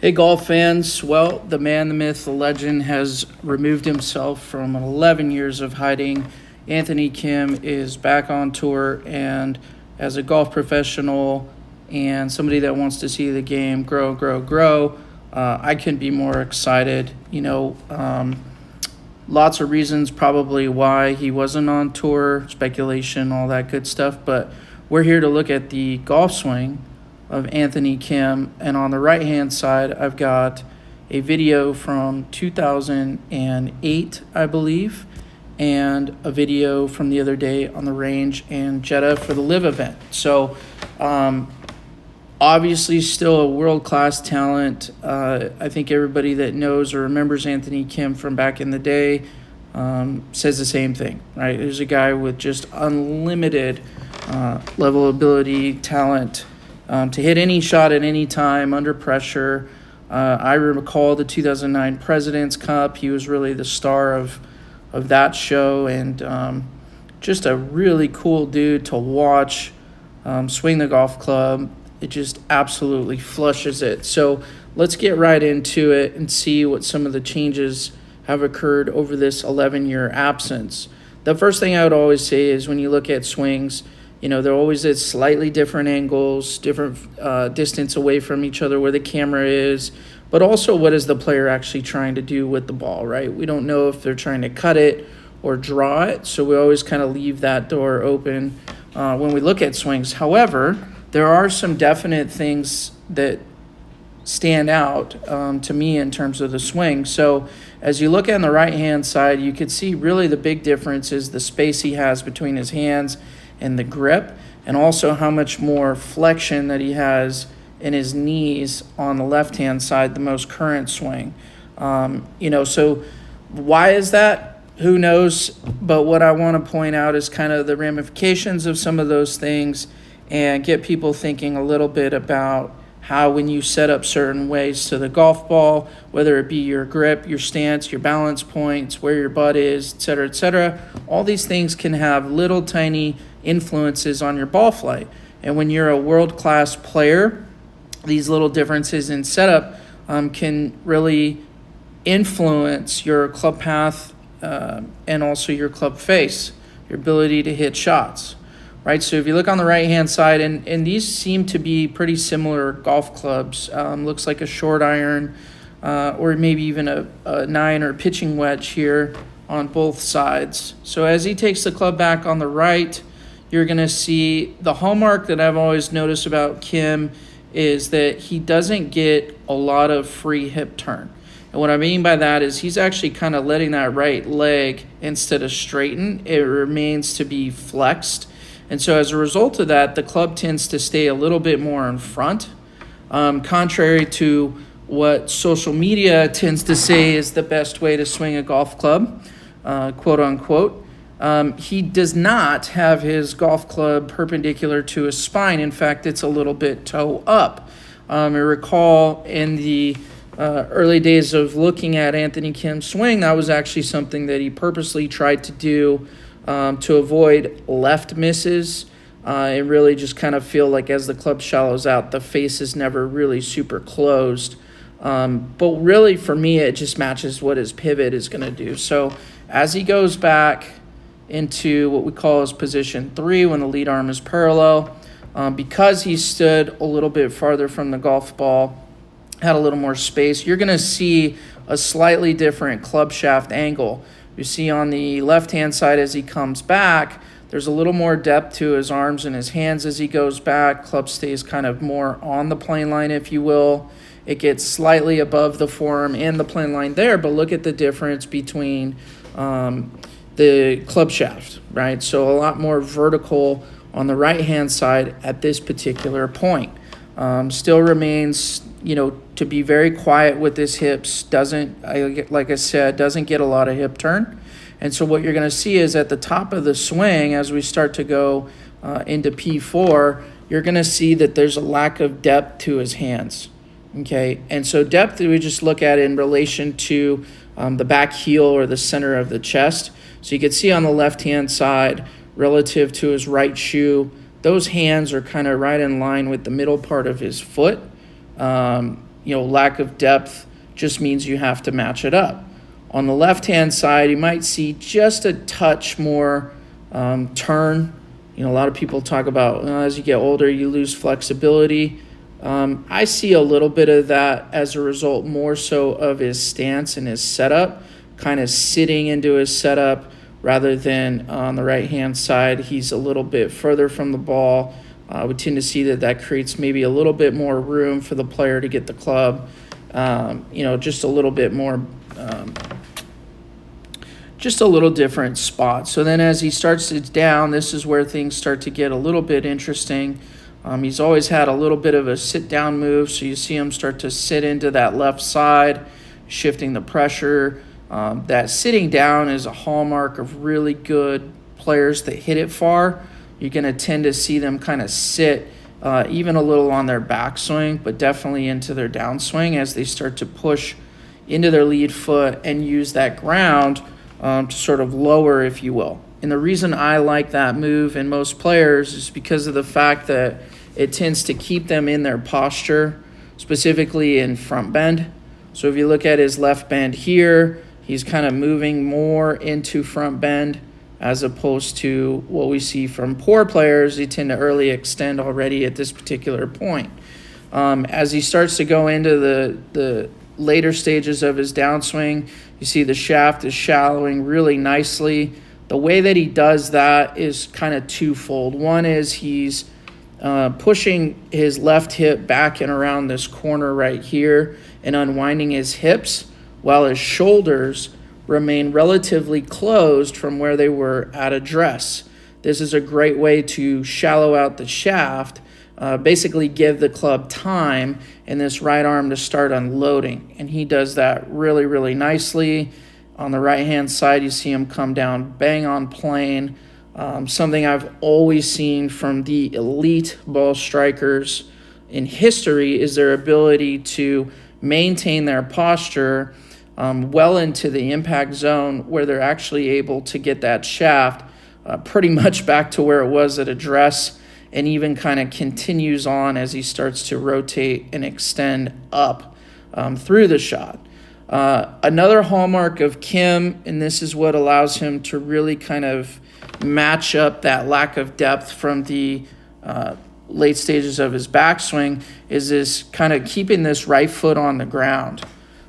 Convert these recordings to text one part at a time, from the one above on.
Hey, golf fans. Well, the man, the myth, the legend has removed himself from 11 years of hiding. Anthony Kim is back on tour, and as a golf professional and somebody that wants to see the game grow, I couldn't be more excited. Lots of reasons probably why he wasn't on tour, speculation, all that good stuff, but we're here to look at the golf swing of Anthony Kim, and on the right hand side I've got a video from 2008, I believe, and a video from the other day on the range in Jeddah for the LIV event. So obviously still a world-class talent. I think everybody that knows or remembers Anthony Kim from back in the day says the same thing, right? There's a guy with just unlimited level of ability, talent, to hit any shot at any time under pressure. I recall the 2009 President's Cup. He was really the star of that show, and just a really cool dude to watch swing the golf club. It just absolutely flushes it. So let's get right into it and see what some of the changes have occurred over this 11-year absence. The first thing I would always say is when you look at swings, they're always at slightly different angles, different distance away from each other where the camera is, but also what is the player actually trying to do with the ball, right? We don't know if they're trying to cut it or draw it, so we always kind of leave that door open when we look at swings. However, there are some definite things that stand out to me in terms of the swing. So as you look on the right-hand side, you can see really the big difference is the space he has between his hands and the grip, and also how much more flexion that he has in his knees on the left-hand side, the most current swing. So why is that? Who knows? But what I want to point out is kind of the ramifications of some of those things and get people thinking a little bit about how when you set up certain ways to the golf ball, whether it be your grip, your stance, your balance points, where your butt is, et cetera, all these things can have little tiny influences on your ball flight. And when you're a world-class player, these little differences in setup can really influence your club path and also your club face, your ability to hit shots. Right, so if you look on the right-hand side, and these seem to be pretty similar golf clubs. Looks like a short iron or maybe even a 9 or pitching wedge here on both sides. So as he takes the club back on the right, you're going to see the hallmark that I've always noticed about Kim is that he doesn't get a lot of free hip turn. And what I mean by that is he's actually kind of letting that right leg, instead of straighten, it remains to be flexed. And so as a result of that, the club tends to stay a little bit more in front, contrary to what social media tends to say is the best way to swing a golf club, quote unquote. He does not have his golf club perpendicular to his spine. In fact, it's a little bit toe up. I recall in the early days of looking at Anthony Kim's swing, that was actually something that he purposely tried to do to avoid left misses and really just kind of feel like as the club shallows out, the face is never really super closed. But really, for me, it just matches what his pivot is going to do. So as he goes back into what we call his position 3 when the lead arm is parallel, because he stood a little bit farther from the golf ball, had a little more space, you're going to see a slightly different club shaft angle. You see on the left-hand side as he comes back, there's a little more depth to his arms and his hands as he goes back. Club stays kind of more on the plane line, if you will. It gets slightly above the forearm and the plane line there, but look at the difference between the club shaft, right? So a lot more vertical on the right-hand side at this particular point. Still remains, to be very quiet with his hips, like I said, doesn't get a lot of hip turn. And so what you're going to see is at the top of the swing, as we start to go into P4, you're going to see that there's a lack of depth to his hands, okay? And so depth, we just look at in relation to the back heel or the center of the chest. So you can see on the left-hand side, relative to his right shoe, those hands are kind of right in line with the middle part of his foot. lack of depth just means you have to match it up. On the left-hand side, you might see just a touch more turn. A lot of people talk about as you get older, you lose flexibility. I see a little bit of that as a result more so of his stance and his setup, kind of sitting into his setup rather than on the right-hand side. He's a little bit further from the ball. We tend to see that creates maybe a little bit more room for the player to get the club, just a little bit more, just a little different spot. So then as he starts to down, this is where things start to get a little bit interesting. He's always had a little bit of a sit-down move, so you see him start to sit into that left side, shifting the pressure. That sitting down is a hallmark of really good players that hit it far. You're going to tend to see them kind of sit even a little on their backswing, but definitely into their downswing as they start to push into their lead foot and use that ground to sort of lower, if you will. And the reason I like that move in most players is because of the fact that it tends to keep them in their posture, specifically in front bend. So if you look at his left bend here, he's kind of moving more into front bend as opposed to what we see from poor players. They tend to early extend already at this particular point. As he starts to go into the later stages of his downswing, you see the shaft is shallowing really nicely. The way that he does that is kind of twofold. One is he's pushing his left hip back and around this corner right here and unwinding his hips while his shoulders remain relatively closed from where they were at address. This is a great way to shallow out the shaft, basically give the club time in this right arm to start unloading. And he does that really, really nicely. On the right-hand side, you see him come down bang on plane. Something I've always seen from the elite ball strikers in history is their ability to maintain their posture well into the impact zone where they're actually able to get that shaft pretty much back to where it was at address, and even kind of continues on as he starts to rotate and extend up through the shot. Another hallmark of Kim, and this is what allows him to really kind of match up that lack of depth from the late stages of his backswing, is this kind of keeping this right foot on the ground,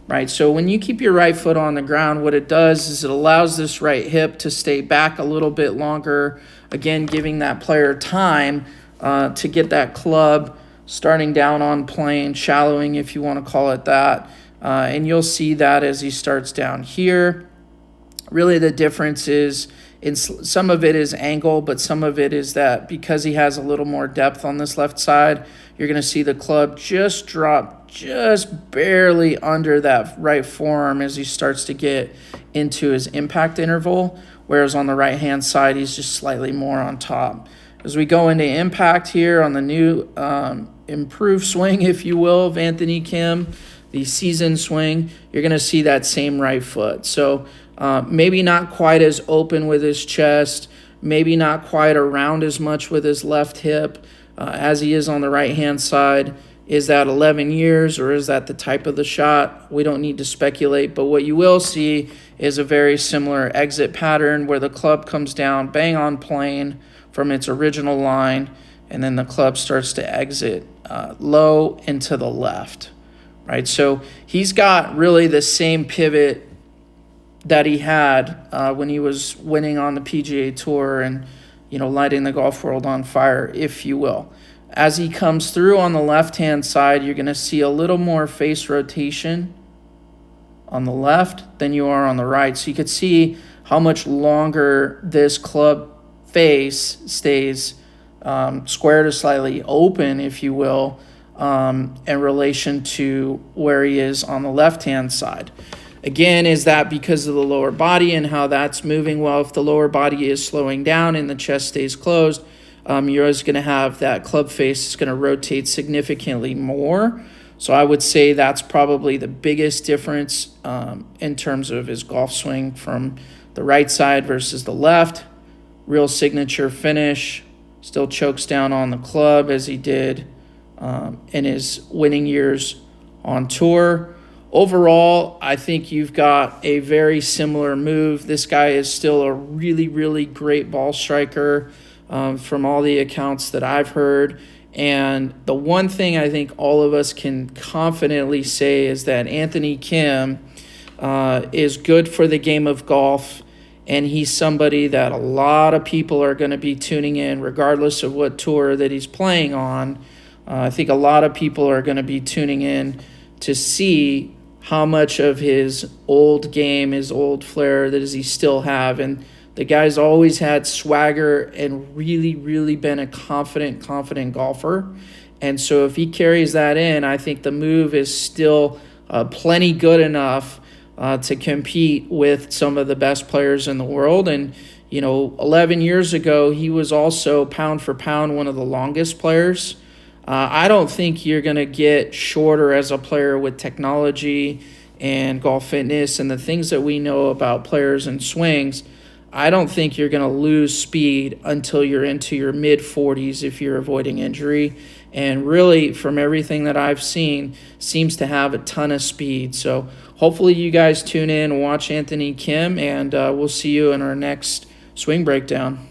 right? So when you keep your right foot on the ground, what it does is it allows this right hip to stay back a little bit longer, again, giving that player time to get that club starting down on plane, shallowing if you want to call it that. And you'll see that as he starts down here. Really the difference is some of it is angle, but some of it is that because he has a little more depth on this left side, you're going to see the club just drop just barely under that right forearm as he starts to get into his impact interval, whereas on the right-hand side, he's just slightly more on top. As we go into impact here on the new improved swing, if you will, of Anthony Kim, the seasoned swing, you're going to see that same right foot. So maybe not quite as open with his chest, maybe not quite around as much with his left hip as he is on the right-hand side. Is that 11 years or is that the type of the shot? We don't need to speculate, but what you will see is a very similar exit pattern where the club comes down bang on plane from its original line, and then the club starts to exit low and to the left, right? So he's got really the same pivot that he had when he was winning on the PGA Tour and, lighting the golf world on fire, if you will. As he comes through on the left-hand side, you're going to see a little more face rotation on the left than you are on the right. So you could see how much longer this club face stays square to slightly open, if you will, in relation to where he is on the left-hand side. Again, is that because of the lower body and how that's moving? Well, if the lower body is slowing down and the chest stays closed, you're always going to have that club face is going to rotate significantly more. So I would say that's probably the biggest difference in terms of his golf swing from the right side versus the left. Real signature finish, still chokes down on the club as he did in his winning years on tour. Overall, I think you've got a very similar move. This guy is still a really, really great ball striker from all the accounts that I've heard. And the one thing I think all of us can confidently say is that Anthony Kim is good for the game of golf, and he's somebody that a lot of people are going to be tuning in regardless of what tour that he's playing on. I think a lot of people are going to be tuning in to see how much of his old game, his old flair, that does he still have. And the guy's always had swagger and really, really been a confident golfer. And so if he carries that in, I think the move is still plenty good enough to compete with some of the best players in the world. And, 11 years ago, he was also pound for pound one of the longest players. I don't think you're going to get shorter as a player with technology and golf fitness and the things that we know about players and swings. I don't think you're going to lose speed until you're into your mid-40s if you're avoiding injury. And really, from everything that I've seen, seems to have a ton of speed. So hopefully you guys tune in and watch Anthony Kim, and we'll see you in our next swing breakdown.